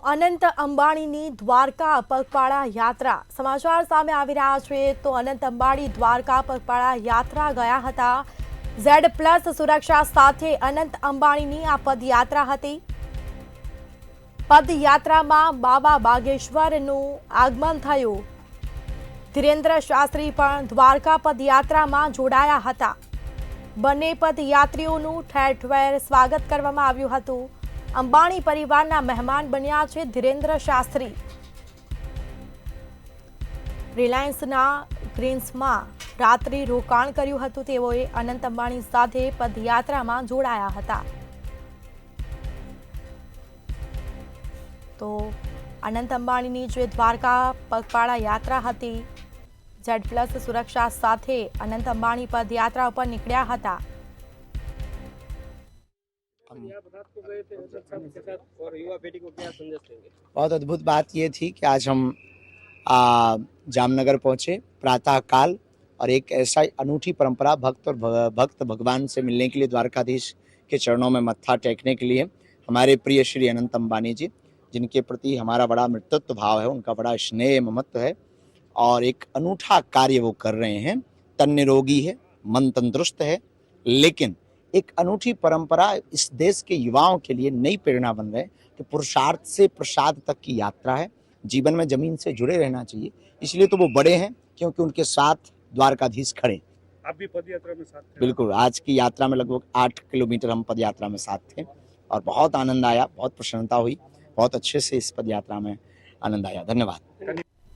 અનંત અંબાણીની દ્વારકા પગપાળા યાત્રા સમાચાર સામે આવી રહ્યા છે। તો અનંત અંબાણી દ્વારકા પગપાળા યાત્રા ગયા હતા। Z+ સુરક્ષા સાથે અનંત અંબાણીની આ પદયાત્રા હતી। પદયાત્રામાં બાબા બાગેશ્વરનું આગમન થયું। ધીરેન્દ્ર શાસ્ત્રી પણ દ્વારકા પદયાત્રામાં જોડાયા હતા। બંને પદયાત્રીઓનું ઠેર ઠેર સ્વાગત કરવામાં આવ્યું હતું। અંબાણી પરિવારના મહેમાન બન્યા છે ધીરેન્દ્ર શાસ્ત્રી। રિલાયન્સના ગ્રીન્સમાં રાત્રિ રોકાણ કર્યું હતું। તેઓએ અનંત અંબાણી સાથે પદયાત્રામાં જોડાયા હતા। તો અનંત અંબાણીની જે દ્વારકા પગપાળા યાત્રા હતી, Z+ સુરક્ષા સાથે અનંત અંબાણી પદયાત્રા ઉપર નીકળ્યા હતા। बहुत अद्भुत बात ये थी कि आज हम जामनगर पहुंचे प्रातःकाल और एक ऐसा अनूठी परंपरा भक्त भगवान से मिलने के लिए द्वारकाधीश के चरणों में मत्था टेकने के लिए हमारे प्रिय श्री अनंत अंबानी जी, जिनके प्रति हमारा बड़ा मृतत्व भाव है, उनका बड़ा स्नेह ममत्व है और एक अनूठा कार्य वो कर रहे हैं। तन निरोगी है, मन तंदुरुस्त है, लेकिन एक अनूठी परंपरा इस देश के युवाओं के लिए नई प्रेरणा बन रहे कि पुरुषार्थ से प्रसाद तक की यात्रा है। जीवन में जमीन से जुड़े रहना चाहिए, इसलिए तो वो बड़े हैं क्योंकि उनके साथ द्वारकाधीश खड़े। आप भी पद यात्रा में साथ थे? बिल्कुल, आज की यात्रा में लगभग 8 किलोमीटर हम पद यात्रा में साथ थे और बहुत आनंद आया, बहुत प्रसन्नता हुई, बहुत अच्छे से इस पद यात्रा में आनंद आया। धन्यवाद।